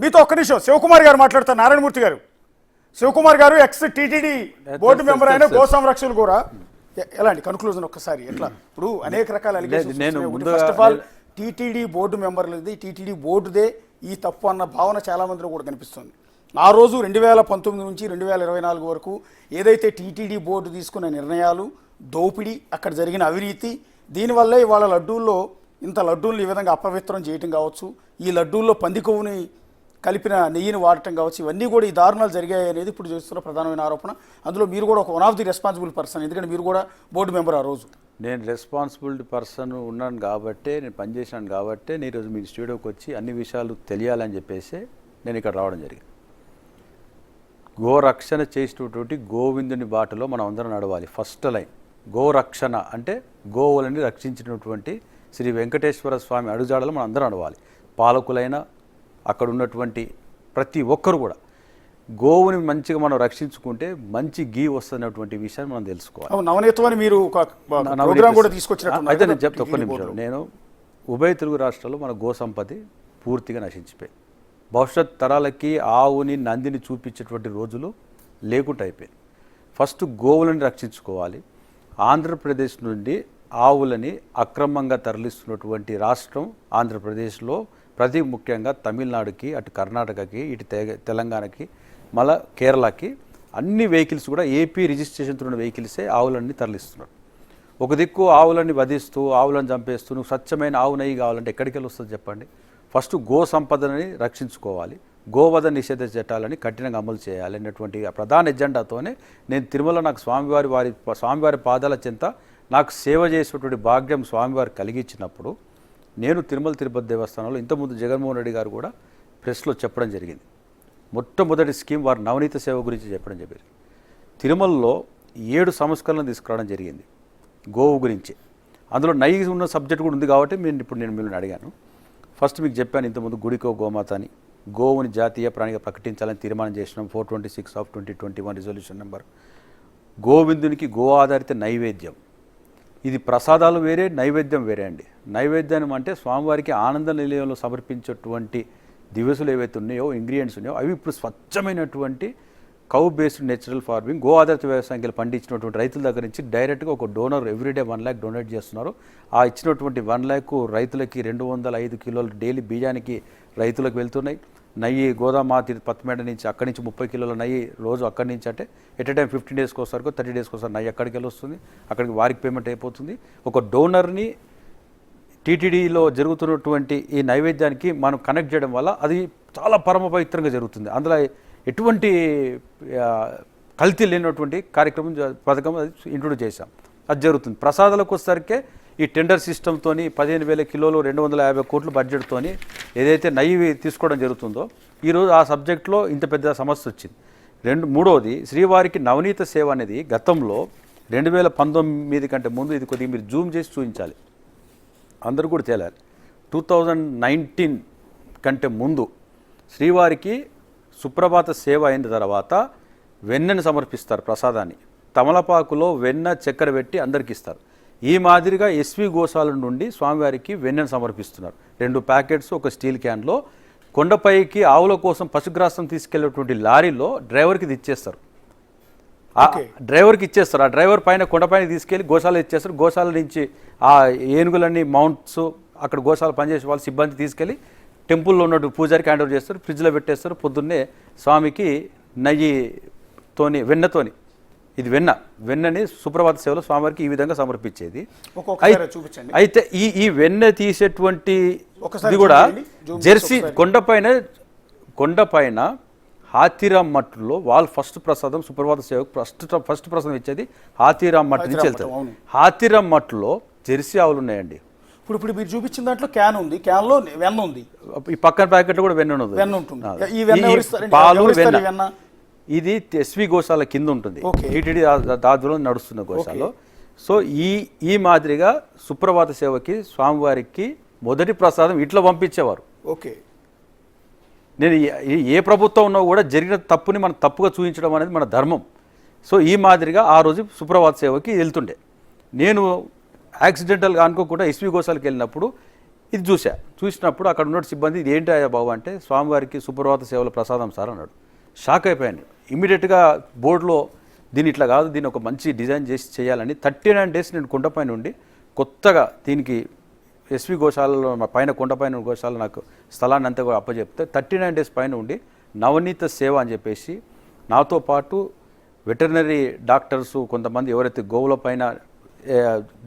మీతో ఒక్క నిమిషం శివకుమార్ గారు మాట్లాడతారు. నారాయణమూర్తి గారు, శివకుమార్ గారు ఎక్స్ టీటీడీ బోర్డు మెంబర్ అయిన గో సంరక్షకులు కూడా ఎలాంటి కన్క్లూజన్ ఒక్కసారి ఎట్లా ఇప్పుడు అనేక రకాల allegations. First of all TTD board మెంబర్లది, టీటీడీ బోర్డుదే ఈ తప్పు అన్న భావన చాలా మందిలో కూడా కనిపిస్తుంది. ఆ రోజు 2019 నుంచి 2024 వరకు ఏదైతే టీటీడీ బోర్డు తీసుకున్న నిర్ణయాలు, దోపిడీ, అక్కడ జరిగిన అవినీతి, దీనివల్లే ఇవాళ లడ్డూల్లో ఇంత లడ్డూలను ఈ విధంగా అపవిత్రం చేయటం కావచ్చు, ఈ లడ్డూల్లో పంది కొవ్వుని కలిపిన నెయ్యిని వాడటం కావచ్చు, ఇవన్నీ కూడా ఈ దారుణాలు జరిగాయి అనేది ఇప్పుడు చేస్తున్న ప్రధానమైన ఆరోపణ. అందులో మీరు కూడా ఒక one of the responsible person, ఎందుకంటే మీరు కూడా బోర్డు మెంబర్. ఆ రోజు నేను రెస్పాన్సిబిలిటీ పర్సన్ ఉన్నాను కాబట్టి, నేను పనిచేసినాను కాబట్టి నేను ఈరోజు మీ స్టూడియోకి వచ్చి అన్ని విషయాలు తెలియాలని చెప్పేసి నేను ఇక్కడ రావడం జరిగింది. గోరక్షణ చేసేటటువంటి గోవిందుని బాటలో మనం అందరం నడవాలి. ఫస్ట్ లైన్ గోరక్షణ అంటే గోవులని రక్షించినటువంటి శ్రీ వెంకటేశ్వర స్వామి అడుగుజాడలో మనం అందరం నడవాలి. పాలకులైన అక్కడ ఉన్నటువంటి ప్రతి ఒక్కరు కూడా గోవుని మంచిగా మనం రక్షించుకుంటే మంచి గీ వస్తున్నటువంటి విషయాన్ని మనం తెలుసుకోవాలి. నవనీతమని మీరు అయితే నేను చెప్తా ఒక్క నిమిషం. నేను ఉభయ తెలుగు రాష్ట్రాల్లో మన గో సంపత్తి పూర్తిగా నశించిపోయింది. భవిష్యత్ తరాలకి ఆవుని నందిని చూపించేటువంటి రోజులు లేకుండా అయిపోయింది. ఫస్ట్ గోవులని రక్షించుకోవాలి. ఆంధ్రప్రదేశ్ నుండి ఆవులని అక్రమంగా తరలిస్తున్నటువంటి రాష్ట్రం ఆంధ్రప్రదేశ్లో, ప్రతి ముఖ్యంగా తమిళనాడుకి, అటు కర్ణాటకకి, ఇటు తెలంగాణకి, మళ్ళా కేరళకి అన్ని వెహికల్స్ కూడా ఏపీ రిజిస్ట్రేషన్తో ఉన్న వెహికల్సే ఆవులన్నీ తరలిస్తున్నారు. ఒక దిక్కు ఆవులని వధిస్తూ, ఆవులను చంపేస్తూ, నువ్వు స్వచ్ఛమైన ఆవు నెయ్యి కావాలంటే ఎక్కడికి వెళ్ళి వస్తుంది చెప్పండి? ఫస్ట్ గో సంపదని రక్షించుకోవాలి, గోవధ నిషేధ చట్టాలని కఠినంగా అమలు చేయాలి అన్నటువంటి ప్రధాన ఎజెండాతోనే నేను తిరుమల నాకు స్వామివారి పాదాల చెంత నాకు సేవ చేసేటువంటి భాగ్యం స్వామివారు కలిగించినప్పుడు నేను తిరుమల తిరుపతి దేవస్థానంలో ఇంతకుముందు జగన్మోహన్ రెడ్డి గారు కూడా ప్రెస్లో చెప్పడం జరిగింది. మొట్టమొదటి స్కీమ్ వారు నవనీత సేవ గురించి చెప్పడం జరిగింది. తిరుమలలో 7 సంస్కరణలు తీసుకురావడం జరిగింది గోవు గురించి. అందులో నై ఉన్న సబ్జెక్ట్ కూడా ఉంది కాబట్టి నేను మిమ్మల్ని అడిగాను. ఫస్ట్ మీకు చెప్పాను ఇంతకుముందు గుడికో గోమాత అని, గోవుని జాతీయ ప్రాణిగా ప్రకటించాలని తీర్మానం చేసినాం 426 ఆఫ్ 2021 రిజల్యూషన్ నెంబర్. గోవిందునికి గో ఆధారిత నైవేద్యం, ఇది ప్రసాదాలు వేరే, నైవేద్యం వేరే అండి. నైవేద్యం అంటే స్వామివారికి ఆనంద నిలయంలో సమర్పించేటువంటి దివసులు ఏవైతే ఉన్నాయో, ఇంగ్రీడియంట్స్ ఉన్నాయో అవి ఇప్పుడు స్వచ్ఛమైనటువంటి cow based natural farming, go ఆధారిత వ్యవసాయం పండించినటువంటి రైతుల దగ్గర నుంచి డైరెక్ట్గా ఒక డోనర్ ఎవ్రీడే 1 lakh డొనేట్ చేస్తున్నారు. ఆ ఇచ్చినటువంటి 1 lakh రైతులకి 205 కిలోలు డైలీ బియ్యానికి రైతులకు వెళ్తున్నాయి. నెయ్యి గోదామాతి పత్తిమేడ నుంచి అక్కడి నుంచి 30 కిలోల నెయ్యి రోజు అక్కడి నుంచి అంటే ఎట్ ఎ టైం 15 డేస్కి ఒకసారి 30 డేస్కి ఒకసారి నెయ్యి అక్కడికి వెళ్ళి వస్తుంది, అక్కడికి వారికి పేమెంట్ అయిపోతుంది. ఒక డోనర్ని టీటీడీలో జరుగుతున్నటువంటి ఈ నైవేద్యానికి మనం కనెక్ట్ చేయడం వల్ల అది చాలా పరమ పవిత్రంగా జరుగుతుంది. అందులో ఎటువంటి కల్తీ లేనటువంటి పథకం అది ఇంట్రొడ్యూస్ చేశాం, అది జరుగుతుంది. ప్రసాదాలకు వచ్చేసరికి ఈ టెండర్ సిస్టమ్తో 15,000 కిలోలు 250 కోట్ల బడ్జెట్తోని ఏదైతే నెయ్యి తీసుకోవడం జరుగుతుందో ఈరోజు ఆ సబ్జెక్ట్లో ఇంత పెద్ద సమస్య వచ్చింది. మూడవది శ్రీవారికి నవనీత సేవ అనేది గతంలో 2019 కంటే ముందు, ఇది కొద్దిగా మీరు జూమ్ చేసి చూపించాలి, అందరూ కూడా తేలాలి. 2019 కంటే ముందు శ్రీవారికి సుప్రభాత సేవ అయిన తర్వాత వెన్నను సమర్పిస్తారు ప్రసాదాన్ని. తమలపాకులో వెన్న చక్కెర పెట్టి అందరికి ఇస్తారు. ఈ మాదిరిగా ఎస్వి గోశాల నుండి స్వామివారికి వెన్నను సమర్పిస్తున్నారు. 2 ప్యాకెట్స్ ఒక స్టీల్ క్యాన్లో కొండపైకి ఆవుల కోసం పశుగ్రాసం తీసుకెళ్లేటువంటి లారీలో డ్రైవర్కి ఇది ఇచ్చేస్తారు. ఆ డ్రైవర్ పైన కొండపైన తీసుకెళ్లి గోశాల ఇచ్చేస్తారు. గోశాల నుంచి ఆ ఏనుగులన్నీ మౌంట్స్ అక్కడ గోశాల పనిచేసే వాళ్ళు సిబ్బంది తీసుకెళ్లి టెంపుల్లో ఉన్నట్టు పూజారికి హ్యాండ్ ఓవర్ చేస్తారు, ఫ్రిడ్జ్లో పెట్టేస్తారు. పొద్దున్నే స్వామికి నెయ్యితోని వెన్నతోని, ఇది వెన్నని సుప్రభాత సేవలో స్వామివారికి ఈ విధంగా సమర్పించేది. అయితే ఈ వెన్న తీసేటువంటి ఇది కూడా జెర్సీ కొండపైన హాతీరామ్ మట్టులో వాళ్ళు ఫస్ట్ ప్రసాదం సుప్రభాత సేవకు ఫస్ట్ ప్రసాదం ఇచ్చేది హాతీరామ్ మట్టు నుంచి వెళ్తారు. హాతీరామ్ మట్టులో జెర్సీ ఆవులు ఉన్నాయండి. ఇప్పుడు మీరు చూపించిన దాంట్లో క్యాన్ ఉంది, క్యాన్లో వెన్న ఉంది, ఈ పక్కన ప్యాకెట్ కూడా వెన్న ఉంటుంది. పాలు వెన్న ఇది ఎస్వి గోశాల కింద ఉంటుంది, టీటీడీ దాదాపులో నడుస్తున్న గోశాలలో. సో ఈ మాదిరిగా సుప్రభాత సేవకి స్వామివారికి మొదటి ప్రసాదం ఇట్లా పంపించేవారు. ఓకే, నేను ఏ ప్రభుత్వం ఉన్నా కూడా జరిగిన తప్పుని మనం తప్పుగా చూపించడం అనేది మన ధర్మం. సో ఈ మాదిరిగా ఆ రోజు సుప్రభాత సేవకి వెళ్తుండే. నేను యాక్సిడెంటల్గా అనుకోకుండా ఎస్వి గోశాలకు వెళ్ళినప్పుడు ఇది చూసినప్పుడు అక్కడ ఉన్న సిబ్బంది ఇది ఏంటి అయ్యా బాబు అంటే స్వామివారికి సుప్రభాత సేవల ప్రసాదం సార్ అన్నాడు. షాక్ అయిపోయాను. ఇమీడియట్గా బోర్డులో దీని ఇట్లా కాదు, దీన్ని ఒక మంచి డిజైన్ చేసి చేయాలని 39 days నేను కొండపైన ఉండి కొత్తగా దీనికి ఎస్వి గోశాలలో పైన కొండపైన గోశాల నాకు స్థలాన్ని అంతా అప్పచెప్తే 39 days పైన ఉండి నవనీత సేవ అని చెప్పేసి నాతో పాటు వెటర్నరీ డాక్టర్స్ కొంతమంది ఎవరైతే గోవుల పైన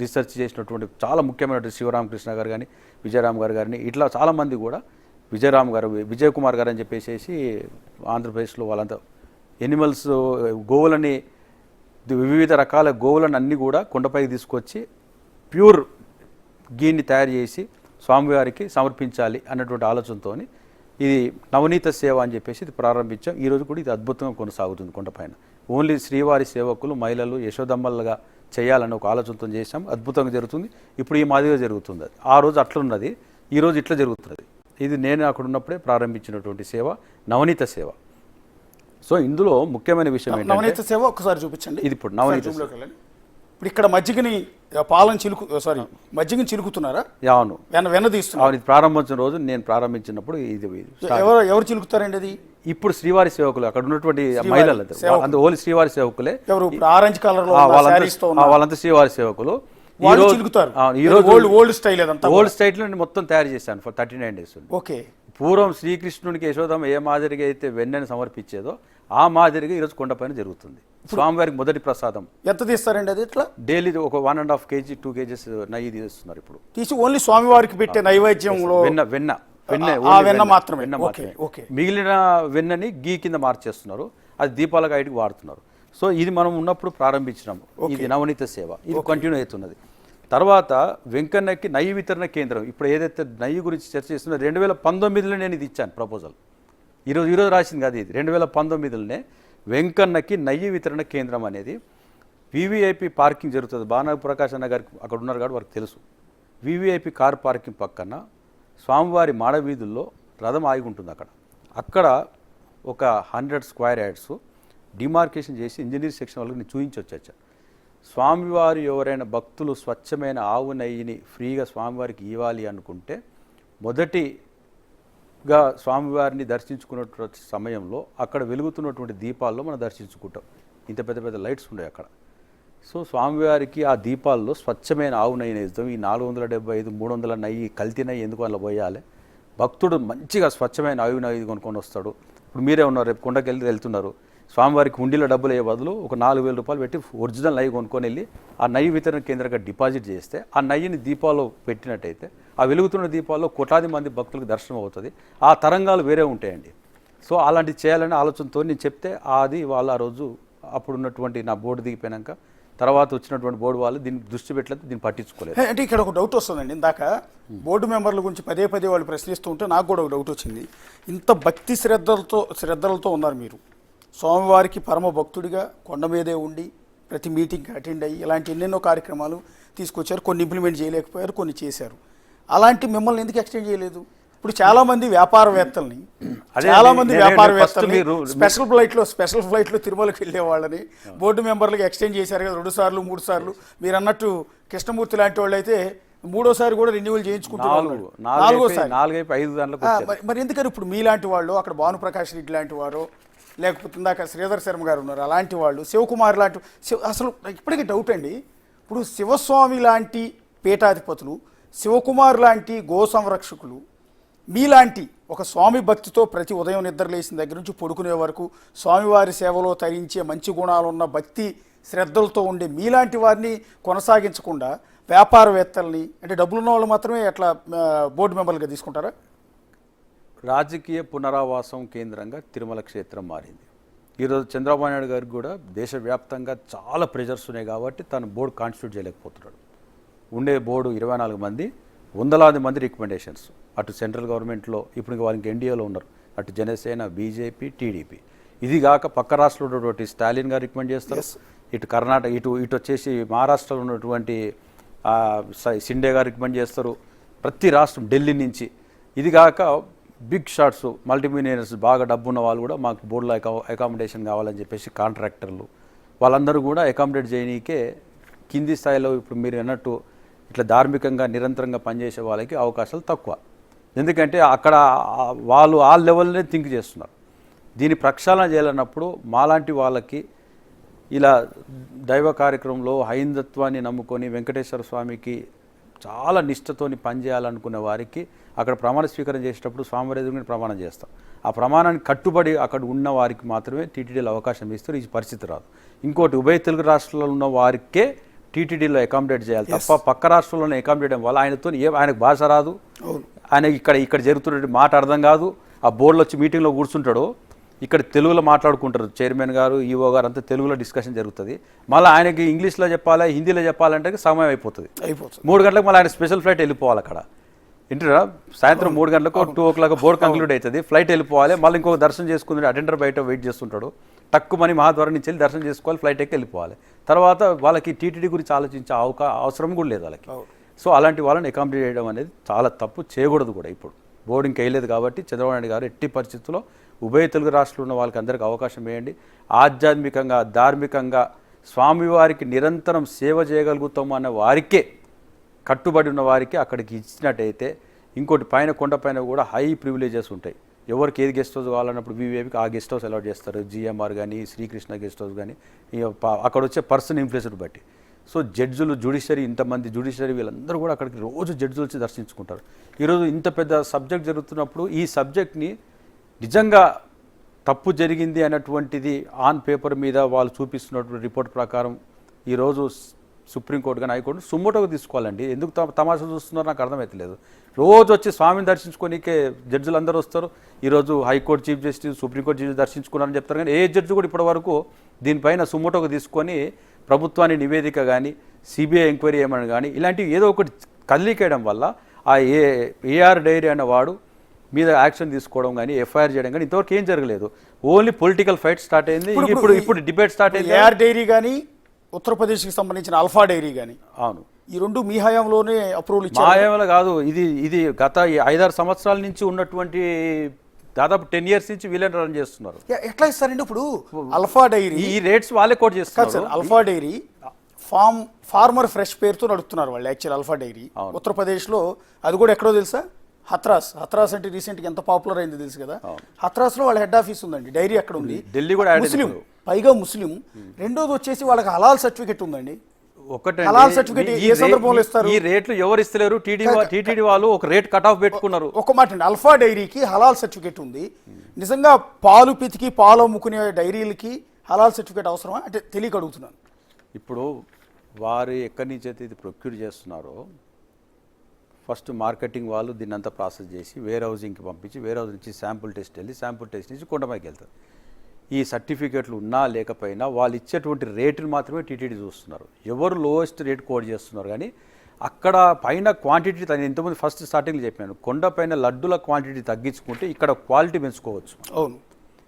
రీసెర్చ్ చేసినటువంటి చాలా ముఖ్యమైన శివరామకృష్ణ గారు కానీ విజయరామ్ గారు కానీ ఇట్లా చాలామంది కూడా విజయరామ్ గారు విజయ్ కుమార్ గారు అని చెప్పేసి ఆంధ్రప్రదేశ్లో వాళ్ళంతా ఎనిమల్స్ గోవులని వివిధ రకాల గోవులను అన్నీ కూడా కొండపైకి తీసుకొచ్చి ప్యూర్ గీని తయారు చేసి స్వామివారికి సమర్పించాలి అన్నటువంటి ఆలోచనతో ఇది నవనీత సేవ అని చెప్పేసి ఇది ప్రారంభించాం. ఈరోజు కూడా ఇది అద్భుతంగా కొనసాగుతుంది. కొండపైన ఓన్లీ శ్రీవారి సేవకులు మహిళలు యశోదమ్మలుగా చేయాలని ఒక ఆలోచనతో చేశాం. అద్భుతంగా జరుగుతుంది. ఇప్పుడు ఈ మాదిరిగా జరుగుతుంది. ఆ రోజు అట్లున్నది, ఈరోజు ఇట్లా జరుగుతున్నది. ఇది నేను అక్కడ ఉన్నప్పుడే ప్రారంభించినటువంటి సేవ నవనీత సేవ. సో ఇందులో ముఖ్యమైన విషయం ఏంటంటే నవనీత సేవ ఒకసారి చూపించండి. ఇది ఇప్పుడు నవనీత ఇప్పుడు ఇక్కడ మజ్జిగని మజ్జిగని చిలుకుతున్నారా? అవును, వెన్నదీస్తున్నారు. ఇది ప్రారంభించిన రోజు నేను ప్రారంభించినప్పుడు ఇది ఎవరు చిలుకుతారండి అది? ఇప్పుడు శ్రీవారి సేవకులు అక్కడ ఉన్నటువంటి మహిళలు అంత ఓన్లీ శ్రీవారి సేవకులే. ఆరెంజ్ కలర్ లో వాళ్ళంతా శ్రీవారి సేవకులు. ఓల్డ్ స్టైల్ లో మొత్తం తయారు చేశాను ఫర్ 39 days. ఓకే. పూర్వం శ్రీకృష్ణునికి యశోదమ్మ ఏ మాదిరిగా అయితే వెన్నెని సమర్పించేదో ఆ మాదిరిగా ఈరోజు కొండపైన జరుగుతుంది. స్వామివారికి మొదటి ప్రసాదం ఎంత తీస్తారండి అది? ఇట్లా డైలీ ఒక 1.5 kg 2 kgs నెయ్యి తీస్తున్నారు. ఇప్పుడు తీసి ఓన్లీ స్వామివారికి పెట్టే నైవేద్యంలో వెన్న మాత్రమే. మిగిలిన వెన్నని గీ కింద మార్చేస్తున్నారు. అది దీపాలకు ఐటికి వాడుతున్నారు. సో ఇది మనం ఉన్నప్పుడు ప్రారంభించినాము. ఇది నవనీత సేవ. ఇది కంటిన్యూ అవుతున్నది. తర్వాత వెంకన్నకి నెయ్యి వితరణ కేంద్రం ఇప్పుడు ఏదైతే నెయ్యి గురించి చర్చ చేస్తున్నా 2019లో నేను ఇది ఇచ్చాను ప్రపోజల్. ఈరోజు రాసింది కాదు, ఇది 2019లోనే వెంకన్నకి నెయ్యి వితరణ కేంద్రం అనేది వివిఐపి పార్కింగ్ జరుగుతుంది. బాణా ప్రకాశ్ అన్న గారికి అక్కడ ఉన్నారు కాబట్టి వారికి తెలుసు. వివిఐపి కార్ పార్కింగ్ పక్కన స్వామివారి మాడ వీధుల్లో రథం ఆగి ఉంటుంది. అక్కడ ఒక 100 square yards డిమార్కేషన్ చేసి ఇంజనీర్ సెక్షన్ వాళ్ళకి నేను చూపించొచ్చా. స్వామివారు ఎవరైనా భక్తులు స్వచ్ఛమైన ఆవు నెయ్యిని ఫ్రీగా స్వామివారికి ఇవ్వాలి అనుకుంటే మొదటిగా స్వామివారిని దర్శించుకున్నటువంటి సమయంలో అక్కడ వెలుగుతున్నటువంటి దీపాల్లో మనం దర్శించుకుంటాం. ఇంత పెద్ద పెద్ద లైట్స్ ఉన్నాయి అక్కడ. సో స్వామివారికి ఆ దీపాల్లో స్వచ్ఛమైన ఆవు నెయ్యిని ఇస్తాం. ఈ 475 300 నెయ్యి కల్తీ నెయ్యి ఎందుకు అలా పోయాలి? భక్తుడు మంచిగా స్వచ్ఛమైన ఆవు నెయ్యి కొనుక్కొని వస్తాడు. ఇప్పుడు మీరే ఉన్నారు, రేపు కొండకి వెళ్తున్నారు, స్వామివారికి హుండీలో డబ్బులు అయ్యే బదులు ఒక 4,000 రూపాయలు పెట్టి ఒరిజినల్ నెయ్యి కొనుక్కొని వెళ్ళి ఆ నెయ్యి వితరణ కేంద్రంగా డిపాజిట్ చేస్తే ఆ నెయ్యిని దీపాల్లో పెట్టినట్టయితే ఆ వెలుగుతున్న దీపాల్లో కోట్లాది మంది భక్తులకు దర్శనం అవుతుంది. ఆ తరంగాలు వేరే ఉంటాయండి. సో అలాంటివి చేయాలనే ఆలోచనతో నేను చెప్తే అది వాళ్ళు ఆ రోజు అప్పుడున్నటువంటి నా బోర్డు దిగిపోయాక తర్వాత వచ్చినటువంటి బోర్డు వాళ్ళు దీన్ని దృష్టి పెట్టలేదు, దీన్ని పట్టించుకోలేదు. అంటే ఇక్కడ ఒక డౌట్ వస్తుందండి. ఇందాక బోర్డు మెంబర్ల గురించి పదే వాళ్ళు ప్రశ్నిస్తూ ఉంటే నాకు కూడా ఒక డౌట్ వచ్చింది. ఇంత భక్తి శ్రద్ధలతో ఉన్నారు మీరు. స్వామివారికి పరమ భక్తుడిగా కొండ మీదే ఉండి ప్రతి మీటింగ్కి అటెండ్ అయ్యి ఇలాంటి ఎన్నెన్నో కార్యక్రమాలు తీసుకొచ్చారు. కొన్ని ఇంప్లిమెంట్ చేయలేకపోయారు, కొన్ని చేశారు. అలాంటి మిమ్మల్ని ఎందుకు ఎక్స్టెండ్ చేయలేదు? ఇప్పుడు చాలామంది వ్యాపారవేత్తల్ని స్పెషల్ ఫ్లైట్లో తిరుమలకి వెళ్ళే వాళ్ళని బోర్డు మెంబర్లకు ఎక్స్టెండ్ చేశారు కదా 2 సార్లు 3 సార్లు. మీరు అన్నట్టు కృష్ణమూర్తి లాంటి వాళ్ళు అయితే 3వసారి కూడా రెన్యువల్ చేయించుకుంటున్నారు. 4 మరి ఎందుకని ఇప్పుడు మీలాంటి వాళ్ళు, అక్కడ భానుప్రకాష్ రెడ్డి లాంటి వారు, లేకపోతే ఇందాక శ్రీధర్ శర్మ గారు ఉన్నారు, అలాంటి వాళ్ళు, శివకుమార్ లాంటి అసలు ఇప్పటికీ డౌట్ అండి. ఇప్పుడు శివస్వామి లాంటి పీఠాధిపతులు, శివకుమార్ లాంటి గో సంరక్షకులు, మీలాంటి ఒక స్వామి భక్తితో ప్రతి ఉదయం నిద్ర లేచిన దగ్గర నుంచి పడుకునే వరకు స్వామివారి సేవలో తరించే మంచి గుణాలున్న భక్తి శ్రద్ధలతో ఉండే మీలాంటి వారిని కొనసాగించకుండా వ్యాపారవేత్తల్ని, అంటే డబ్బులున్న వాళ్ళు మాత్రమే ఎట్లా బోర్డు మెంబర్లుగా తీసుకుంటారా? రాజకీయ పునరావాసం కేంద్రంగా తిరుమల క్షేత్రం మారింది. ఈరోజు చంద్రబాబు నాయుడు గారికి కూడా దేశవ్యాప్తంగా చాలా ప్రెజర్స్ ఉన్నాయి కాబట్టి తను బోర్డు కాన్స్టిట్యూట్ చేయలేకపోతున్నాడు. ఉండే బోర్డు 24 మంది, వందలాది మంది రికమెండేషన్స్. అటు సెంట్రల్ గవర్నమెంట్లో ఇప్పుడు వాళ్ళకి ఎన్డీఏలో ఉన్నారు, అటు జనసేన, బీజేపీ, టీడీపీ. ఇది కాక పక్క రాష్ట్రంలో ఉన్నటువంటి స్టాలిన్ గారు రికమెండ్ చేస్తారు. ఇటు కర్ణాటక ఇటు వచ్చేసి మహారాష్ట్రలో ఉన్నటువంటి షిండే గారు రికమెండ్ చేస్తారు. ప్రతి రాష్ట్రం ఢిల్లీ నుంచి. ఇది కాక బిగ్ షాట్స్ మల్టీమిలియనర్స్ బాగా డబ్బున్న వాళ్ళు కూడా మాకు బోర్డులో అకామిడేషన్ కావాలని చెప్పేసి కాంట్రాక్టర్లు వాళ్ళందరూ కూడా అకామిడేట్ చేయనీకే కింది స్థాయిలో ఇప్పుడు మీరు అన్నట్టు ఇట్లా ధార్మికంగా నిరంతరంగా పనిచేసే వాళ్ళకి అవకాశాలు తక్కువ. ఎందుకంటే అక్కడ వాళ్ళు ఆ లెవెల్నే థింక్ చేస్తున్నారు. దీని ప్రక్షాళన చేయాలన్నప్పుడు మాలాంటి వాళ్ళకి ఇలా దైవ కార్యక్రమంలో హైందత్వాన్ని నమ్ముకొని వెంకటేశ్వర స్వామికి చాలా నిష్ఠతోని పనిచేయాలనుకునే వారికి అక్కడ ప్రమాణ స్వీకారం చేసేటప్పుడు స్వామివారి ఎదురుగా ప్రమాణం చేస్తాం. ఆ ప్రమాణానికి కట్టుబడి అక్కడ ఉన్న వారికి మాత్రమే టీటీడీలో అవకాశం ఇస్తారు. ఈ పరిస్థితి రాదు. ఇంకోటి, ఉభయ తెలుగు రాష్ట్రాల్లో ఉన్న వారికే టీటీడీలో అకామిడేట్ చేయాలి తప్ప పక్క రాష్ట్రంలోనే అకామిడేట్ వల్ల ఆయనకు భాష రాదు, ఆయన ఇక్కడ జరుగుతున్న మాట అర్థం కాదు. ఆ బోర్డులో వచ్చి మీటింగ్లో కూర్చుంటాడు, ఇక్కడ తెలుగులో మాట్లాడుకుంటారు, చైర్మన్ గారు ఈఓ గారు అంతా తెలుగులో డిస్కషన్ జరుగుతుంది. మళ్ళీ ఆయనకి ఇంగ్లీష్లో చెప్పాలి, హిందీలో చెప్పాలంటే సమయం అయిపోతుంది. 3 గంటలకు మళ్ళీ ఆయన స్పెషల్ ఫ్లైట్ వెళ్ళిపోవాలి. అక్కడ ఇంటరా సాయంత్రం 3 గంటలకు 2 o'clock బోర్డు కంక్లూడ్ అవుతుంది, ఫ్లైట్ వెళ్ళిపోవాలి. మళ్ళీ ఇంకొక దర్శనం చేసుకుని అటెండర్ బయట వెయిట్ చేస్తుంటాడు, తక్కువని మహాద్వారం నుంచి వెళ్ళి దర్శనం చేసుకోవాలి, ఫ్లైట్ ఎక్కి వెళ్ళిపోవాలి. తర్వాత వాళ్ళకి టీటీడీ గురించి ఆలోచించే అవసరం కూడా లేదు వాళ్ళకి. సో అలాంటి వాళ్ళని అకామిడేట్ చేయడం అనేది చాలా తప్పు, చేయకూడదు కూడా. ఇప్పుడు బోర్డింగ్ వేయలేదు కాబట్టి చంద్రబాబు నాయుడు గారు ఎట్టి పరిస్థితుల్లో ఉభయ తెలుగు రాష్ట్రాలు ఉన్న వాళ్ళకి అందరికీ అవకాశం వేయండి. ఆధ్యాత్మికంగా ధార్మికంగా స్వామివారికి నిరంతరం సేవ చేయగలుగుతాము అన్న వారికే, కట్టుబడి ఉన్న వారికి అక్కడికి ఇచ్చినట్టయితే, ఇంకోటి పైన కొండపైన కూడా హై ప్రివిలేజెస్ ఉంటాయి. ఎవరికి ఏది గెస్ట్ హౌస్ కావాలన్నప్పుడు వీవీఐపీకి ఆ గెస్ట్ హౌస్ అలాట్ చేస్తారు. జిఎంఆర్ కానీ శ్రీకృష్ణ గెస్ట్ హౌస్ కానీ అక్కడ వచ్చే పర్సన్ ఇన్ఫ్లుయెన్స్ని బట్టి. సో జడ్జులు, జ్యుడిషియరీ, ఇంతమంది జ్యుడిషియరీ వీళ్ళందరూ కూడా అక్కడికి రోజు జడ్జులు వచ్చి దర్శించుకుంటారు. ఈరోజు ఇంత పెద్ద సబ్జెక్ట్ జరుగుతున్నప్పుడు ఈ సబ్జెక్ట్ని నిజంగా తప్పు జరిగింది అన్నటువంటిది ఆన్ పేపర్ మీద వాళ్ళు చూపిస్తున్నటువంటి రిపోర్ట్ ప్రకారం ఈరోజు సుప్రీంకోర్టు కానీ హైకోర్టు సుమ్మటోకి తీసుకోవాలండి. ఎందుకు తమాషా చూస్తున్నారో నాకు అర్థమవుతలేదు. రోజు వచ్చి స్వామిని దర్శించుకోనికే జడ్జిలు అందరూ వస్తారు. ఈరోజు high court chief justice, supreme court judge దర్శించుకున్నారని చెప్తారు, కానీ ఏ జడ్జి కూడా ఇప్పటి వరకు దీనిపైన సుమ్మటోకి తీసుకొని ప్రభుత్వాన్ని నివేదిక కానీ సిబిఐ ఎంక్వైరీ ఏమని కానీ ఇలాంటివి ఏదో ఒకటి కదిలికేయడం వల్ల ఆ ఏఆర్ డైరీ అన్న వాడు మీద యాక్షన్ తీసుకోవడం కానీ ఎఫ్ఐఆర్ చేయడం కానీ ఇంతవరకు ఏం జరగలేదు. ఓన్లీ పొలిటికల్ ఫైట్ స్టార్ట్ అయింది. ఇప్పుడు డిబేట్ స్టార్ట్ అయింది. ఏఆర్ డైరీ కానీ ఉత్తరప్రదేశ్కి సంబంధించిన అల్ఫా డైరీ కానీ, అవును, ఈ రెండు మీ హయాంలోనే అప్రూవల్ ఇచ్చారు. మా హయాంలో కాదు, ఇది గత 5-6 సంవత్సరాల నుంచి ఉన్నటువంటి దాదాపు 10 years నుంచి వీళ్ళని రన్ చేస్తున్నారు. ఎట్లా ఇస్తారండి ఇప్పుడు అల్ఫా డైరీ? ఈ రేట్స్ వాళ్ళే కోట్ చేస్తారు. అల్ఫా డైరీ ఫార్మర్ ఫ్రెష్ పేరుతో నడుపుతున్నారు వాళ్ళు. యాక్చువల్ అల్ఫా డైరీ ఉత్తరప్రదేశ్లో, అది కూడా ఎక్కడో తెలుసా, హత్రాస్ అంటే రీసెంట్గా ఎంత పాపులర్ అయింది తెలుసు కదా. హత్రాస్లో వాళ్ళ హెడ్ ఆఫీస్ ఉందండి. డైరీ అక్కడ ఉంది. ఢిల్లీ కూడా ముస్లిం, పైగా ముస్లిం. రెండోది వచ్చేసి వాళ్ళకి హలాల్ సర్టిఫికెట్ ఉందండి. హలాల్ సర్టిఫికెట్ ఏ సందర్భంలో ఇస్తారు? ఈ రేట్లు ఎవరు ఇస్తలేరు? టీటీడీ వాళ్ళు ఒక రేట్ కట్ ఆఫ్ పెట్టుకున్నారు. ఒక మాట అండి, అల్ఫా డైరీకి హలాల్ సర్టిఫికెట్ ఉంది. నిజంగా పాలు పితికి పాలు అమ్ముకునే డైరీలకి హలాల్ సర్టిఫికెట్ అవసరమా అంటే తెలియక అడుగుతున్నాను. ఇప్పుడు వారు ఎక్కడి నుంచి అయితే ఇది ప్రొక్యూర్ చేస్తున్నారో, ఫస్ట్ మార్కెటింగ్ వాళ్ళు దీన్ని అంతా ప్రాసెస్ చేసి వేర్ హౌసింగ్కి పంపించి, వేర్ హౌస్ నుంచి శాంపుల్ టెస్ట్ వెళ్ళి, శాంపుల్ టెస్ట్ నుంచి కొండపైకి వెళ్తారు. ఈ సర్టిఫికెట్లు ఉన్నా లేకపోయినా వాళ్ళు ఇచ్చేటువంటి రేటుని మాత్రమే టీటీడీ చూస్తున్నారు. ఎవరు లోయెస్ట్ రేట్ కోడ్ చేస్తున్నారు, కానీ అక్కడ పైన క్వాంటిటీ ఇంతకుముందు ఫస్ట్ స్టార్టింగ్లో చెప్పాను, కొండపైన లడ్డుల క్వాంటిటీ తగ్గించుకుంటే ఇక్కడ క్వాలిటీ పెంచుకోవచ్చు. అవును,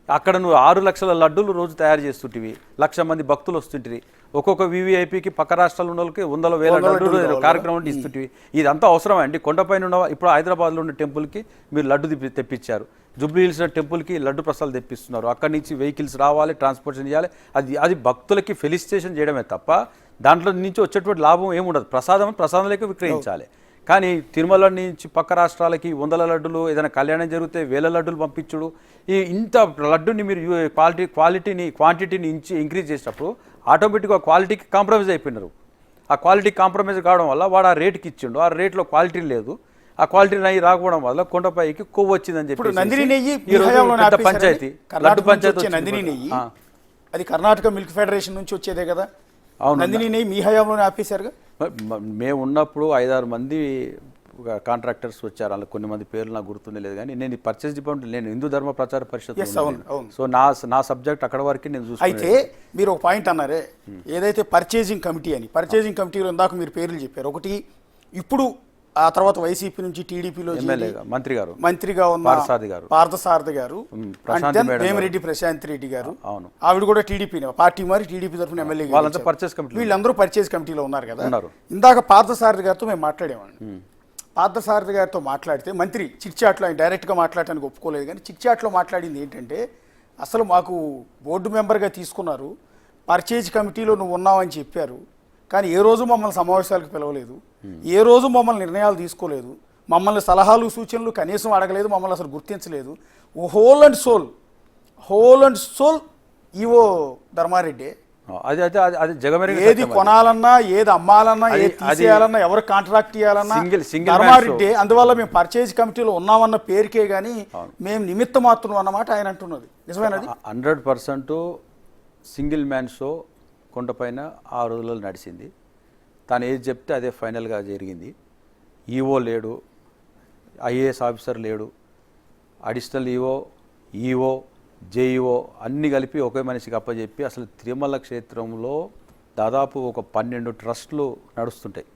అక్కడ నువ్వు 6 లక్షల లడ్డూలు రోజు తయారు చేస్తుంటివి, 1,00,000 మంది భక్తులు వస్తుంటివి, ఒక్కొక్క వీవీఐపీకి పక్క రాష్ట్రాల ఉన్న వాళ్ళకి 100,000 లడ్డూలు కార్యక్రమం ఇస్తుంటివి. ఇదంతా అవసరమే అండి? కొండపైన ఉన్న ఇప్పుడు హైదరాబాద్లో ఉన్న టెంపుల్కి మీరు లడ్డు తెప్పించారు, జూబ్లీ హిల్స్ టెంపుల్కి లడ్డు ప్రసాదాలు తెప్పిస్తున్నారు. అక్కడి నుంచి వెహికల్స్ రావాలి, ట్రాన్స్పోర్టేషన్ చేయాలి. అది భక్తులకి ఫెలిసిటేషన్ చేయడమే తప్ప దాంట్లో నుంచి వచ్చేటువంటి లాభం ఏముండదు. ప్రసాదంలోకి విక్రయించాలి. కానీ తిరుమల నుంచి పక్క రాష్ట్రాలకి 100 లడ్డులు, ఏదైనా కళ్యాణం జరిగితే 1000 లడ్డులు పంపించుడు, ఇంత లడ్డుని మీరు క్వాంటిటీని ఇంక్రీజ్ చేసినప్పుడు ఆటోమేటిక్గా క్వాలిటీకి కాంప్రమైజ్ అయిపోయినారు. ఆ క్వాలిటీ కాంప్రమైజ్ కావడం వల్ల వాడు ఆ రేట్కి ఇచ్చిండు, ఆ రేట్లో క్వాలిటీ లేదు. ఆ క్వాలిటీ నెయ్యి రాకపోవడం వల్ల కొండపైకి కొవ్వు వచ్చిందని చెప్పి నందిని నెయ్యి పంచాయతీ నందిని నెయ్యి అది కర్ణాటక మిల్క్ ఫెడరేషన్ నుంచి వచ్చేదే కదా. నందిని నెయ్యి మీ హయాంలోనే ఆపేశారుగా. మేము ఉన్నప్పుడు 5-6 మంది కాంట్రాక్టర్స్ వచ్చారు. అలా కొన్ని మంది పేర్లు నాకు గుర్తుండలేదు, కానీ నేను పర్చేస్ డిపార్ట్మెంట్, నేను హిందూ ధర్మ ప్రచార పరిషత్. సో నా సబ్జెక్ట్ అక్కడ వరకు నేను చూసాను. అయితే మీరు ఒక పాయింట్ అన్నారే, ఏదైతే పర్చేజింగ్ కమిటీ అని, పర్చేజింగ్ కమిటీలో ఇందాక మీరు పేర్లు చెప్పారు. ఒకటి ఇప్పుడు ఆ తర్వాత వైసీపీ నుంచి టీడీపీలో మంత్రిగా ఉన్న పార్థసారథి గారు, వేమిరెడ్డి ప్రశాంత్ రెడ్డి గారు, ఆవిడ కూడా టీడీపీ పార్టీ మరి టీడీపీ తరఫున ఎమ్మెల్యే, వీళ్ళందరూ పర్చేజ్ కమిటీలో ఉన్నారు కదా. ఇందాక పార్థసారథి గారితో మేము మాట్లాడేవాడిని. పార్థసారథి గారితో మాట్లాడితే మంత్రి చిట్చాట్లో, ఆయన డైరెక్ట్గా మాట్లాడటానికి ఒప్పుకోలేదు, కానీ చిట్చాట్లో మాట్లాడింది ఏంటంటే, అసలు మాకు బోర్డు మెంబర్గా తీసుకున్నారు, పర్చేజ్ కమిటీలో నువ్వు ఉన్నావని చెప్పారు, కానీ ఏ రోజు మమ్మల్ని సమావేశాలకు పిలవలేదు, ఏ రోజు మమ్మల్ని నిర్ణయాలు తీసుకోలేదు, మమ్మల్ని సలహాలు సూచనలు కనీసం అడగలేదు, మమ్మల్ని అసలు గుర్తించలేదు. Whole and soul EO Dharmareddy. అది అది అది జగమెరిగిన ఏది కొనాలన్నా, ఏది అమ్మాలన్నా, ఏది తీసేయాలన్నా, ఎవరు కాంట్రాక్ట్ ఇవ్వాలన్నా ధర్మారెడ్డి. అందువల్ల మేము పర్చేజ్ కమిటీలో ఉన్నామన్న పేరుకే కానీ మేము నిమిత్త మాత్రం అన్నమాట ఆయన అంటున్నది. నిజమేనది? 100% సింగిల్ మ్యాన్ షో కొండపైన ఆ రోజులలో నడిచింది. తాను ఏది చెప్తే అదే ఫైనల్గా జరిగింది. ఈఓ లేడు, ఐఏఎస్ ఆఫీసర్ లేడు, అడిషనల్ ఈఓ జేఈఓ అన్నీ కలిపి ఒకే మనిషికి అప్పచెప్పి అసలు తిరుమల క్షేత్రంలో దాదాపు ఒక 12 ట్రస్టులు నడుస్తుంటాయి.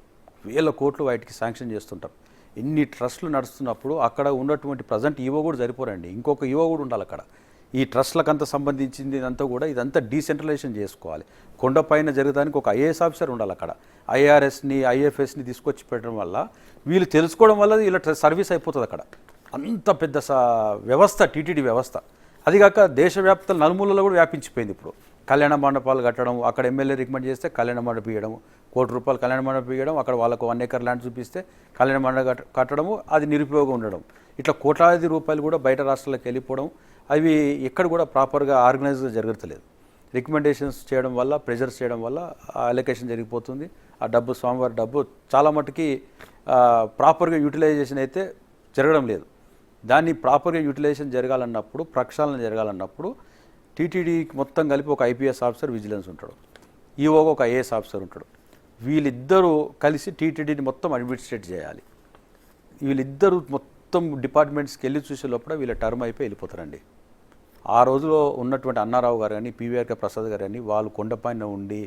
1000 కోట్లు వాటికి శాంక్షన్ చేస్తుంటారు. ఇన్ని ట్రస్టులు నడుస్తున్నప్పుడు అక్కడ ఉన్నటువంటి ప్రజెంట్ ఈఓ కూడా సరిపోరండి, ఇంకొక ఈఓ కూడా ఉండాలి అక్కడ. ఈ ట్రస్ట్లకు అంతా సంబంధించింది ఇదంతా డీసెంట్రలైజేషన్ చేసుకోవాలి. కొండపైన జరగడానికి ఒక ఐఏఎస్ ఆఫీసర్ ఉండాలి అక్కడ. ఐఆర్ఎస్ని ఐఎఫ్ఎస్ని తీసుకొచ్చి పెట్టడం వల్ల వీళ్ళు తెలుసుకోవడం వల్ల వీళ్ళ సర్వీస్ అయిపోతుంది అక్కడ. అంత పెద్ద వ్యవస్థ టీటీడీ వ్యవస్థ. అదిగాక దేశవ్యాప్త నలుమూలలో కూడా వ్యాపించిపోయింది. ఇప్పుడు కళ్యాణ మండపాలు కట్టడం, అక్కడ ఎమ్మెల్యే రికమెండ్ చేస్తే కళ్యాణ మండపం ఇవ్వడం, ₹1 కళ్యాణ మండపం ఇవ్వడం, అక్కడ వాళ్ళకు 1 ఎకర్ ల్యాండ్ చూపిస్తే కళ్యాణ మండపం కట్టడము, అది నిరుపయోగం ఉండడం. ఇట్లా కోట్లాది రూపాయలు కూడా బయట రాష్ట్రాలకు వెళ్ళిపోవడం, అవి ఎక్కడ కూడా ప్రాపర్గా ఆర్గనైజ్గా జరగట్లేదు. రికమెండేషన్స్ చేయడం వల్ల, ప్రెజర్స్ చేయడం వల్ల అలొకేషన్ జరిగిపోతుంది. ఆ డబ్బు స్వామివారి డబ్బు చాలా మటుకి ప్రాపర్గా యూటిలైజేషన్ అయితే జరగడం లేదు. దాన్ని ప్రాపర్గా యూటిలైజేషన్ జరగాలన్నప్పుడు, ప్రక్షాళన జరగాలన్నప్పుడు టీటీడీకి మొత్తం కలిపి ఒక ఐపీఎస్ ఆఫీసర్ విజిలెన్స్ ఉంటాడు, ఈఓగా ఒక ఐఏఎస్ ఆఫీసర్ ఉంటాడు. వీళ్ళిద్దరూ కలిసి టీటీడీని మొత్తం అడ్మినిస్ట్రేట్ చేయాలి. వీళ్ళిద్దరూ మొత్తం డిపార్ట్మెంట్స్కి వెళ్ళి చూసే లోపల వీళ్ళ టర్మ్ అయిపోయి వెళ్ళిపోతారండి. ఆ రోజులో ఉన్నటువంటి అన్నారావు గారు కానీ, పివిఆర్కే ప్రసాద్ గారు కానీ వాళ్ళు కొండపైన ఉండి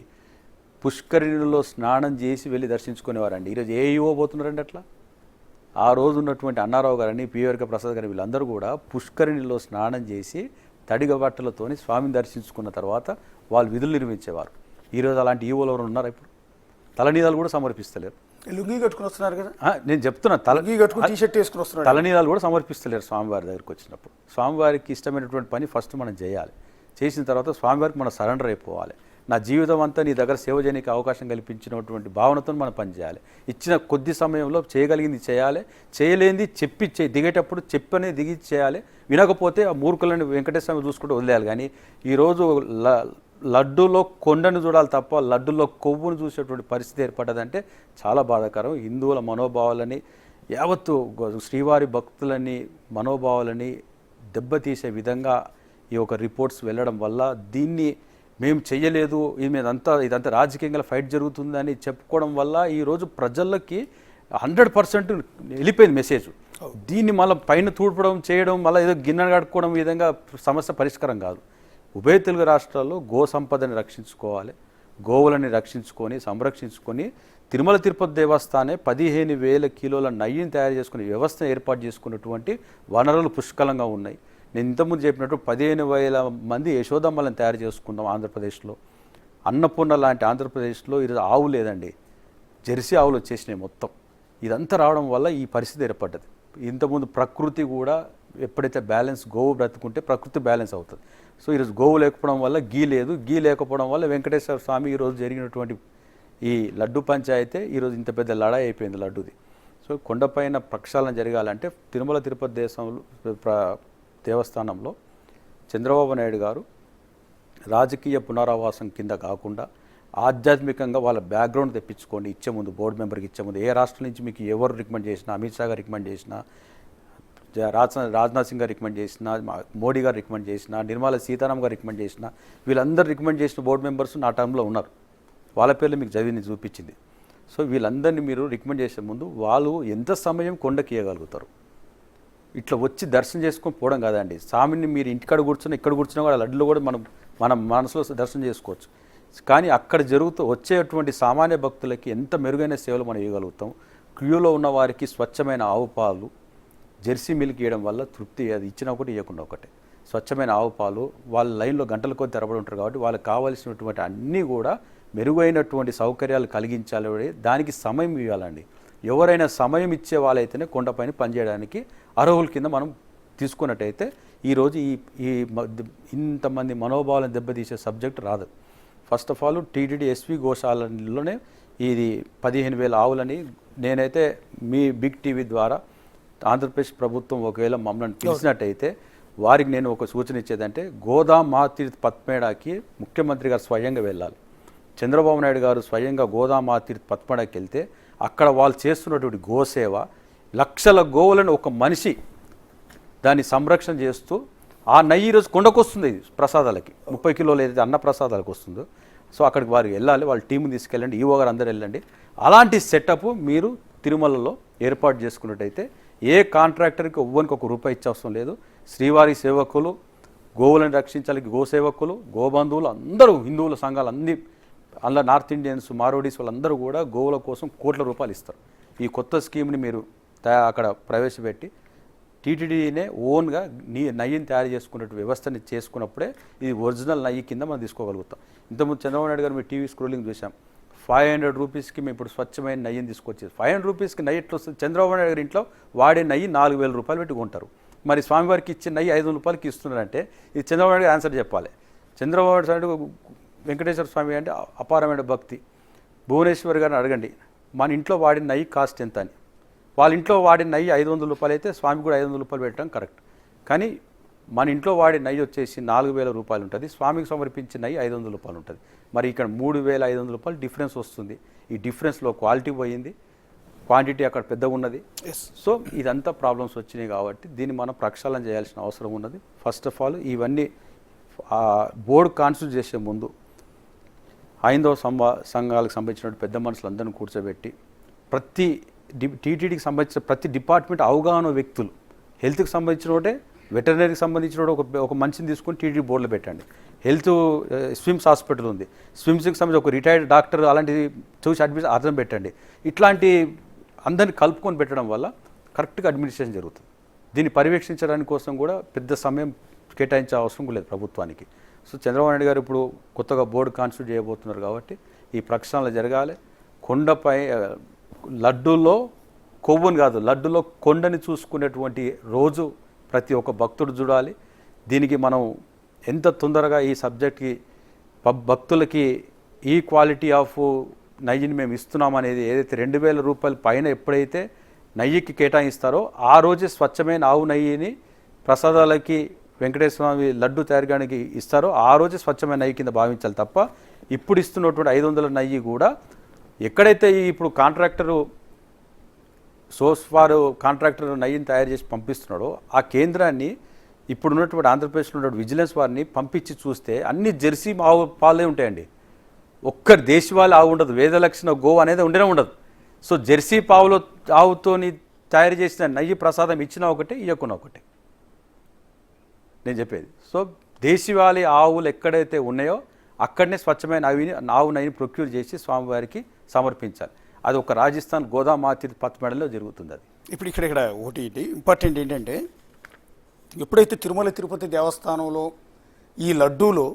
పుష్కరిణిలో స్నానం చేసి వెళ్ళి దర్శించుకునేవారండి. ఈరోజు ఏ ఈఓ పోతున్నారండి అట్లా? ఆ రోజు ఉన్నటువంటి అన్నారావు గారని, పివిఆర్కే ప్రసాద్ గారిని వీళ్ళందరూ కూడా పుష్కరిణిలో స్నానం చేసి తడిగ బట్టలతోని స్వామిని దర్శించుకున్న తర్వాత వాళ్ళు విధులు నిర్వహించేవారు. ఈరోజు అలాంటి ఈవోలు ఎవరు ఉన్నారు? ఇప్పుడు తలనీలాలు కూడా సమర్పిస్తలేరు. లుంగీ కట్టుకుని వస్తున్నారు కదా, నేను చెప్తున్నా, లుంగీ కట్టుకుని టీ-షర్ట్ వేసుకుని వస్తున్నారు. తలనీలాలు కూడా సమర్పిస్తలేరు స్వామివారి దగ్గరికి వచ్చినప్పుడు. స్వామివారికి ఇష్టమైనటువంటి పని ఫస్ట్ మనం చేయాలి. చేసిన తర్వాత స్వామివారికి మనం సరెండర్ అయిపోవాలి. నా జీవితం అంతా నీ దగ్గర సేవ చేయడానికి అవకాశం కల్పించినటువంటి భావనతో మనం పనిచేయాలి. ఇచ్చిన కొద్ది సమయంలో చేయగలిగింది చేయాలి, చేయలేనిది చెప్పి దిగేటప్పుడు చెప్పనే దిగి చేయాలి. వినకపోతే ఆ మూర్ఖులని వెంకటేశ్వర చూసుకుంటూ వదిలేయాలి. కానీ ఈరోజు లడ్డూలో కొండను చూడాలి తప్ప లడ్డూలో కొవ్వును చూసేటువంటి పరిస్థితి ఏర్పడ్డదంటే చాలా బాధాకరం. హిందువుల మనోభావాలని, యావత్తు శ్రీవారి భక్తులని మనోభావాలని దెబ్బతీసే విధంగా ఈ ఒక రిపోర్ట్స్ వెళ్ళడం వల్ల దీన్ని మేము చెయ్యలేదు, ఇదంతా రాజకీయంగా ఫైట్ జరుగుతుందని చెప్పుకోవడం వల్ల ఈరోజు ప్రజలకి 100% వెళ్ళిపోయింది మెసేజ్. దీన్ని మళ్ళీ పైన తూడ్పడం చేయడం, మళ్ళీ ఏదో గిన్నె కడుక్కోవడం విధంగా సమస్య పరిష్కారం కాదు. ఉభయ తెలుగు రాష్ట్రాల్లో గో సంపదని రక్షించుకోవాలి, గోవులని రక్షించుకొని సంరక్షించుకొని తిరుమల తిరుపతి దేవస్థానే 15,000 కిలోల నెయ్యిని తయారు చేసుకునే వ్యవస్థను ఏర్పాటు చేసుకున్నటువంటి వనరులు పుష్కలంగా ఉన్నాయి. నేను ఇంతకుముందు చెప్పినట్టు 15,000 మంది యశోదమ్మలను తయారు చేసుకుందాం ఆంధ్రప్రదేశ్లో. అన్నపూర్ణ లాంటి ఆంధ్రప్రదేశ్లో ఈరోజు ఆవు లేదండి, జెర్సీ ఆవులు వచ్చేసినాయి మొత్తం. ఇదంతా రావడం వల్ల ఈ పరిస్థితి ఏర్పడ్డది. ఇంతకుముందు ప్రకృతి కూడా ఎప్పుడైతే బ్యాలెన్స్, గోవు బ్రతుకుంటే ప్రకృతి బ్యాలెన్స్ అవుతుంది. సో ఈరోజు గోవు లేకపోవడం వల్ల గీ లేదు, గీ లేకపోవడం వల్ల వెంకటేశ్వర స్వామి ఈరోజు జరిగినటువంటి ఈ లడ్డు పంచాయతే ఈరోజు ఇంత పెద్ద లడాయి అయిపోయింది లడ్డుది. సో కొండపైన ప్రక్షాళన జరగాలంటే తిరుమల తిరుపతి దేవస్థానంలో చంద్రబాబు నాయుడు గారు రాజకీయ పునరావాసం కింద కాకుండా ఆధ్యాత్మికంగా వాళ్ళ బ్యాక్గ్రౌండ్ తెప్పించుకోండి. ఇచ్చే ముందు బోర్డు మెంబర్కి ఇచ్చే ముందు ఏ రాష్ట్రం నుంచి మీకు ఎవరు రికమెండ్ చేసినా, అమిత్ షా గారు రికమెండ్ చేసినా, రాజ్నాథ్ సింగ్ గారు రికమెండ్ చేసినా, మోడీ గారు రికమెండ్ చేసినా, నిర్మలా సీతారామన్ గారు రికమెండ్ చేసినా, వీళ్ళందరూ రికమెండ్ చేసిన బోర్డు మెంబర్స్ నా టైంలో ఉన్నారు. వాళ్ళ పేర్లు మీకు చదివిని చూపించింది. సో వీళ్ళందరినీ మీరు రికమెండ్ చేసే ముందు వాళ్ళు ఎంత సమయం కొండకి ఇవ్వగలుగుతారు? ఇట్లా వచ్చి దర్శనం చేసుకొని పోవడం కాదండి. స్వామిని మీరు ఇంటికాడ కూర్చున్నా, ఇక్కడ కూర్చున్నా కూడా లడ్డులో కూడా మనం మనసులో దర్శనం చేసుకోవచ్చు. కానీ అక్కడ వచ్చేటువంటి సామాన్య భక్తులకి ఎంత మెరుగైన సేవలు మనం ఇవ్వగలుగుతాం? క్యూలో ఉన్న వారికి స్వచ్ఛమైన ఆవు పాలు, జెర్సీ మిల్క్ ఇవ్వడం వల్ల తృప్తి, అది ఇచ్చినా ఒకటి ఇవ్వకుండా ఒకటే. స్వచ్ఛమైన ఆవు పాలు, వాళ్ళ లైన్లో గంటల కొద్ది తరబడి ఉంటారు కాబట్టి వాళ్ళకి కావాల్సినటువంటి అన్నీ కూడా మెరుగైనటువంటి సౌకర్యాలు కలిగించాలి. దానికి సమయం ఇవ్వాలండి. ఎవరైనా సమయం ఇచ్చే వాళ్ళైతేనే కొండపైన పనిచేయడానికి అర్హుల కింద మనం తీసుకున్నట్టయితే ఈరోజు ఇంతమంది మనోభావాలను దెబ్బతీసే సబ్జెక్ట్ రాదు. First of all TTD SV గోశాలలోనే ఇది 15,000 ఆవులని నేనైతే మీ బిగ్ టీవీ ద్వారా ఆంధ్రప్రదేశ్ ప్రభుత్వం ఒకవేళ మమ్మల్ని పిలిచినట్టయితే వారికి నేను ఒక సూచన ఇచ్చేదంటే గోదామాతీర్థ్ పత్మేడాకి ముఖ్యమంత్రి గారు స్వయంగా వెళ్ళాలి. చంద్రబాబు నాయుడు గారు స్వయంగా గోదామాతీర్థ్ పత్మేడాకి వెళ్తే అక్కడ వాళ్ళు చేస్తున్నటువంటి గోసేవ, లక్షల గోవులను ఒక మనిషి దాన్ని సంరక్షణ చేస్తూ ఆ నెయ్యి ఈరోజు కొండకొస్తుంది ప్రసాదాలకి, 30 కిలోలు ఏదైతే అన్న ప్రసాదాలకు వస్తుందో. సో అక్కడికి వారు వెళ్ళాలి, వాళ్ళ టీంని తీసుకెళ్ళండి, ఈవో గారు అందరూ వెళ్ళండి. అలాంటి సెటప్ మీరు తిరుమలలో ఏర్పాటు చేసుకున్నట్టయితే ఏ కాంట్రాక్టర్కి ఎవ్వరికి ఒక రూపాయి ఇచ్చే అవసరం లేదు. శ్రీవారి సేవకులు, గోవులను రక్షించాలి గోసేవకులు, గోబంధువులు అందరూ, హిందువుల సంఘాలు అన్ని, అందులో నార్త్ ఇండియన్స్, మారోడీస్ వాళ్ళందరూ కూడా గోవుల కోసం కోట్ల రూపాయలు ఇస్తారు. ఈ కొత్త స్కీమ్ని మీరు అక్కడ ప్రవేశపెట్టి టీటీడీనే ఓన్గా నెయ్యిని తయారు చేసుకున్నట్టు వ్యవస్థని చేసుకున్నప్పుడే ఇది ఒరిజినల్ నెయ్యి కింద మనం తీసుకోగలుగుతాం. ఇంతకుముందు చంద్రబాబు నాయుడు గారు మీ టీవీ స్క్రోలింగ్ చూసాం, 500 రూపీస్కి మేము ఇప్పుడు స్వచ్ఛమైన నెయ్యిని తీసుకొచ్చేది. 500 రూపీస్కి నెయ్యి ఎట్లా వస్తుంది? చంద్రబాబు నాయుడు గారి ఇంట్లో వాడే నెయ్యి 4,000 రూపాయలు పెట్టి కొంటారు. మరి స్వామివారికి ఇచ్చే నెయ్యి 500 రూపాయలకి ఇస్తున్నారంటే ఇది చంద్రబాబు నాయుడు ఆన్సర్ చెప్పాలి. చంద్రబాబు నాయుడు వెంకటేశ్వర స్వామి అంటే అపారమైన భక్తి. భువనేశ్వర్ గారిని అడగండి మన ఇంట్లో వాడిన నెయ్యి కాస్ట్ ఎంత అని. వాళ్ళ ఇంట్లో వాడిన నెయ్యి 500 రూపాయలు అయితే స్వామి కూడా 500 రూపాయలు పెట్టడం కరెక్ట్. కానీ మన ఇంట్లో వాడిన నెయ్యి వచ్చేసి 4,000 రూపాయలు ఉంటుంది, స్వామికి సమర్పించిన నెయ్యి 500 రూపాయలు ఉంటుంది. మరి ఇక్కడ 3,500 రూపాయలు డిఫరెన్స్ వస్తుంది. ఈ డిఫరెన్స్లో క్వాలిటీ పోయింది, క్వాంటిటీ అక్కడ పెద్దగా ఉన్నది. సో ఇదంతా ప్రాబ్లమ్స్ వచ్చినాయి కాబట్టి దీన్ని మనం ప్రక్షాళన చేయాల్సిన అవసరం ఉన్నది. ఫస్ట్ ఆఫ్ ఆల్ ఇవన్నీ బోర్డు కాన్స్టిట్యూట్ చేసే ముందు హైందవ సంఘాలకు సంబంధించిన పెద్ద మనుషులందరినీ కూర్చోబెట్టి ప్రతి టీటీడీకి సంబంధించిన ప్రతి డిపార్ట్మెంట్ అవగాహన వ్యక్తులు, హెల్త్కి సంబంధించిన ఒకటే, వెటర్నరీకి సంబంధించిన ఒక మనిషిని తీసుకొని టీటీడీ బోర్డులో పెట్టండి. హెల్త్ స్విమ్స్ హాస్పిటల్ ఉంది, స్విమ్స్కి సంబంధించి ఒక రిటైర్డ్ డాక్టర్ అలాంటిది చూసి అర్థం పెట్టండి. ఇట్లాంటి అందరిని కలుపుకొని పెట్టడం వల్ల కరెక్ట్గా అడ్మినిస్ట్రేషన్ జరుగుతుంది. దీన్ని పర్యవేక్షించడానికి కోసం కూడా పెద్ద సమయం కేటాయించే అవసరం లేదు ప్రభుత్వానికి. సో చంద్రబాబు నాయుడు గారు ఇప్పుడు కొత్తగా బోర్డు కాన్స్టిట్యూట్ చేయబోతున్నారు కాబట్టి ఈ ప్రక్షాళన జరగాలి. కొండపై లడ్డూలో కొవ్వుని కాదు, లడ్డూలో కొండని చూసుకునేటువంటి రోజు ప్రతి ఒక్క భక్తుడు చూడాలి. దీనికి మనం ఎంత తొందరగా ఈ సబ్జెక్ట్కి భక్తులకి ఈ క్వాలిటీ ఆఫ్ నెయ్యిని మేము ఇస్తున్నామనేది ఏదైతే 2,000 రూపాయల పైన ఎప్పుడైతే నెయ్యికి కేటాయిస్తారో ఆ రోజే స్వచ్ఛమైన ఆవు నెయ్యిని ప్రసాదాలకి వెంకటేశ్వర స్వామి లడ్డు తయారుగానికి ఇస్తారో ఆ రోజే స్వచ్ఛమైన నెయ్యి కింద భావించాలి తప్ప ఇప్పుడు ఇస్తున్నటువంటి 500 నెయ్యి కూడా ఎక్కడైతే ఇప్పుడు కాంట్రాక్టరు వారు కాంట్రాక్టర్ నెయ్యిని తయారు చేసి పంపిస్తున్నాడో ఆ కేంద్రాన్ని ఇప్పుడు ఉన్నటువంటి ఆంధ్రప్రదేశ్లో ఉన్న విజిలెన్స్ వారిని పంపించి చూస్తే అన్ని జెర్సీ ఆవు పాలే ఉంటాయండి. ఒక్కరి దేశవాళీ ఆవు ఉండదు, వేదలక్షణ గో అనేది ఉండనే ఉండదు. సో జెర్సీ ఆవుతోని తయారు చేసిన నెయ్యి ప్రసాదం ఇచ్చినా ఒకటే, ఇవ్వకున్నా ఒకటే నేను చెప్పేది. సో దేశవాళీ ఆవులు ఎక్కడైతే ఉన్నాయో అక్కడనే స్వచ్ఛమైన ఆవు నెయ్యిని ప్రొక్యూర్ చేసి స్వామివారికి సమర్పించాలి. అది ఒక రాజస్థాన్ గోదామాతీర్థ్ పత్మేడలో జరుగుతుంది. అది ఇప్పుడు ఇక్కడ ఒకటి ఇంపార్టెంట్ ఏంటంటే ఎప్పుడైతే తిరుమల తిరుపతి దేవస్థానంలో ఈ లడ్డూలో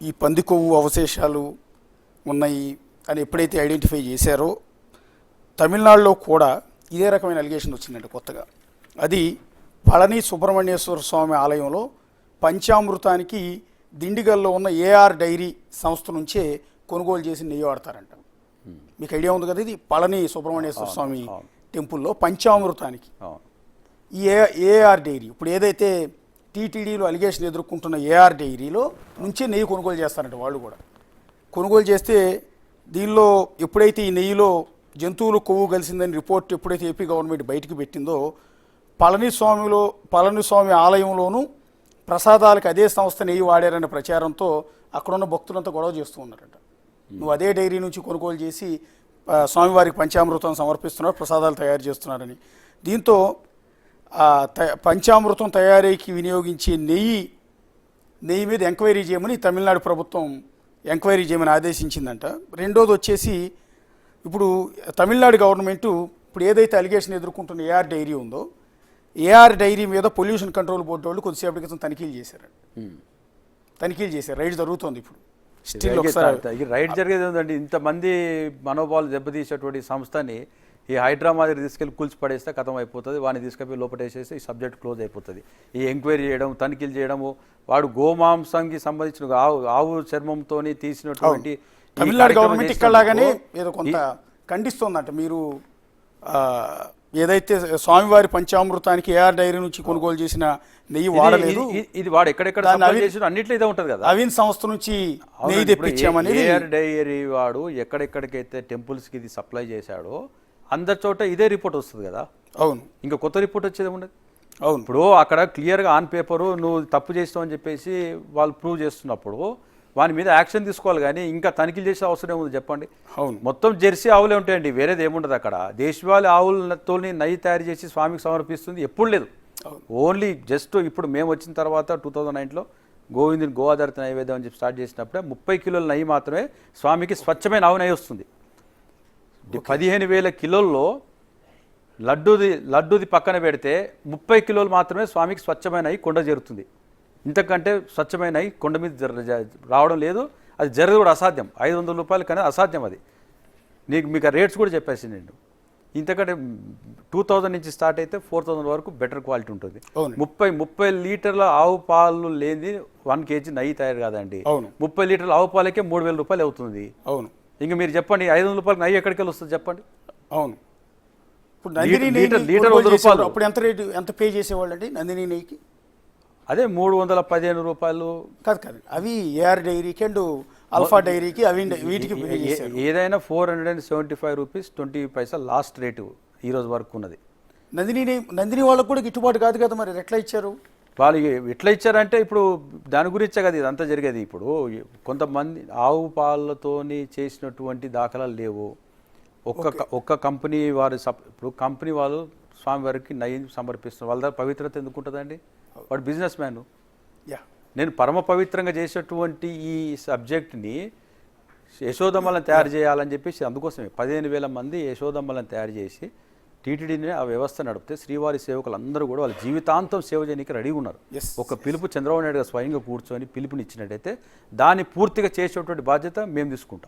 ఈ పంది కొవ్వు అవశేషాలు ఉన్నాయి అని ఎప్పుడైతే ఐడెంటిఫై చేశారో తమిళనాడులో కూడా ఇదే రకమైన అలిగేషన్ వచ్చిందండి కొత్తగా. అది పళని సుబ్రహ్మణ్యేశ్వర స్వామి ఆలయంలో పంచామృతానికి దిండిగల్లో ఉన్న ఏఆర్ డైరీ సంస్థ నుంచే కొనుగోలు చేసి నెయ్యి వాడతారంట. మీకు ఐడియా ఉంది కదా, ఇది పళని సుబ్రహ్మణ్యేశ్వర స్వామి టెంపుల్లో పంచామృతానికి ఈ ఏఆర్ డైరీ ఇప్పుడు ఏదైతే టీటీడీలో అలిగేషన్ ఎదుర్కొంటున్న ఏఆర్ డైరీలో నుంచే నెయ్యి కొనుగోలు చేస్తారంట. వాళ్ళు కూడా కొనుగోలు చేస్తే దీనిలో ఎప్పుడైతే ఈ నెయ్యిలో జంతువులు కొవ్వు కలిసిందని రిపోర్ట్ ఎప్పుడైతే ఏపీ గవర్నమెంట్ బయటికి పెట్టిందో పళని స్వామి ఆలయంలోనూ ప్రసాదాలకు అదే సంస్థ నెయ్యి వాడారనే ప్రచారంతో అక్కడున్న భక్తులంతా గొడవ చేస్తూ ఉన్నారట. నువ్వు అదే డైరీ నుంచి కొనుగోలు చేసి స్వామివారికి పంచామృతం సమర్పిస్తున్నారు, ప్రసాదాలు తయారు చేస్తున్నారని. దీంతో పంచామృతం తయారీకి వినియోగించే నెయ్యి మీద ఎంక్వైరీ చేయమని తమిళనాడు ప్రభుత్వం ఎంక్వైరీ చేయమని ఆదేశించిందంట. రెండోది వచ్చేసి ఇప్పుడు తమిళనాడు గవర్నమెంటు ఇప్పుడు ఏదైతే అలిగేషన్ ఎదుర్కొంటున్న ఏఆర్ డైరీ ఉందో ఏఆర్ డైరీ మీద పొల్యూషన్ కంట్రోల్ బోర్డు వాళ్ళు కొద్దిసేపటి క్రితం తనిఖీలు చేశారు. రైడ్ జరుగుతుంది ఇప్పుడు. రైడ్ జరిగేది ఏంటంటే ఇంతమంది మనోభావాలు దెబ్బతీసేటువంటి సంస్థని ఈ హైడ్రా మాదిరి తీసుకెళ్ళి కూల్చిపడేస్తే కథం అయిపోతుంది. వాడిని తీసుకెళ్ళి లోపటేసేస్తే ఈ సబ్జెక్ట్ క్లోజ్ అయిపోతుంది. ఈ ఎంక్వైరీ చేయడం, తనిఖీలు చేయడము, వాడు గోమాంసంకి సంబంధించిన ఆవు చర్మంతో తీసినటువంటి తమిళనాడు గవర్నమెంట్ ఇక్కడలాగానే ఏదో కొంత ఖండిస్తోందంట మీరు ఏదైతే స్వామివారి పంచామృతానికి ఏఆర్ డైరీ నుంచి కొనుగోలు చేసిన నెయ్యి వాడలేదు, ఇది వాడు ఎక్కడెక్కడ సప్లై చేసిన అన్నిట్లో ఇదే ఉంటుంది కదా. అవిన్ సంస్థ నుంచి నెయ్యి తెప్పించామని ఏఆర్ డైరీ వాడు ఎక్కడెక్కడికైతే టెంపుల్స్కి ఇది సప్లై చేశాడో అందరి చోట ఇదే రిపోర్ట్ వస్తుంది కదా. అవును, ఇంకా కొత్త రిపోర్ట్ వచ్చేది ఉండదు. అవును, ఇప్పుడు అక్కడ క్లియర్గా ఆన్ పేపరు నువ్వు తప్పు చేస్తావు అని చెప్పేసి వాళ్ళు ప్రూవ్ చేస్తున్నప్పుడు వాని మీద యాక్షన్ తీసుకోవాలి, కానీ ఇంకా తనిఖీలు చేసే అవసరం ఏముంది చెప్పండి. అవును, మొత్తం జెర్సీ ఆవులే ఉంటాయండి, వేరేది ఏముండదు అక్కడ. దేశవాళీ ఆవులతో నెయ్యి తయారు చేసి స్వామికి సమర్పిస్తుంది ఎప్పుడు లేదు. ఓన్లీ జస్ట్ ఇప్పుడు మేము వచ్చిన తర్వాత 2009లో గోవిందుని గోఆధారిత నైవేద్యం అని చెప్పి స్టార్ట్ చేసినప్పుడే 30 కిలోల నెయ్యి మాత్రమే స్వామికి స్వచ్ఛమైన ఆవు నెయ్యి వస్తుంది. 15,000 కిలోల్లో లడ్డూది పక్కన పెడితే 30 కిలోలు మాత్రమే స్వామికి స్వచ్ఛమైన నెయ్యి కొండ చేరుతుంది. ఇంతకంటే స్వచ్ఛమైన నెయ్యి కొండ మీద రావడం లేదు, అది జరగదు కూడా, అసాధ్యం. 500 రూపాయలు కానీ అసాధ్యం అది. మీకు ఆ రేట్స్ కూడా చెప్పేసి నేను. ఇంతకంటే 2000 నుంచి స్టార్ట్ అయితే 4000 వరకు బెటర్ క్వాలిటీ ఉంటుంది. 30 లీటర్ల ఆవు పాలు లేని 1 కేజీ నెయ్యి తయారు కాదండి. 30 లీటర్ల ఆవు పాలకే 3000 రూపాయలు అవుతుంది. అవును, ఇంకా మీరు చెప్పండి 500 రూపాయలు నెయ్యి ఎక్కడికి వెళ్ళి వస్తుంది చెప్పండి. అవును, ఇప్పుడు లీటర్ 100 రూపాయలు. అప్పుడు ఎంత పే చేసేవాళ్ళు అండి నందిని నెయ్యికి? అదే 315 రూపాయలు. కాదు, అవి ఏఆర్ డైరీకి అండ్ అల్ఫా డైరీకి అవి వీటికి ఏదైనా 475 రూపీస్ 20 పైసా లాస్ట్ రేటు ఈ రోజు వరకు ఉన్నది. నందిని వాళ్ళకు కూడా గిట్టుబాటు కాదు కదా, మరి ఎట్లా ఇచ్చారు వాళ్ళు? ఎట్లా ఇచ్చారంటే ఇప్పుడు దాని గురించే కదా ఇదంతా జరిగేది. ఇప్పుడు కొంతమంది ఆవు పాలతోని చేసినటువంటి దాఖలాలు లేవు. ఒక్క కంపెనీ వారు ఇప్పుడు కంపెనీ వాళ్ళు స్వామివారికి నెయ్యి సమర్పిస్తున్నారు, వాళ్ళ దగ్గర పవిత్రత ఎందుకు ఉంటుందండి? వాడు బిజినెస్ మ్యాన్. నేను పరమ పవిత్రంగా చేసేటువంటి ఈ సబ్జెక్ట్ని యశోదమ్మలను తయారు చేయాలని చెప్పేసి అందుకోసమే 15,000 మంది యశోదమ్మలను తయారు చేసి టీటీడీని ఆ వ్యవస్థ నడిపితే శ్రీవారి సేవకులు అందరూ కూడా వాళ్ళ జీవితాంతం సేవ చేయడానికి రెడీగా ఉన్నారు. ఒక పిలుపు చంద్రబాబు నాయుడు గారు స్వయంగా కూర్చొని పిలుపునిచ్చినట్టయితే దాన్ని పూర్తిగా చేసేటువంటి బాధ్యత మేము తీసుకుంటాం.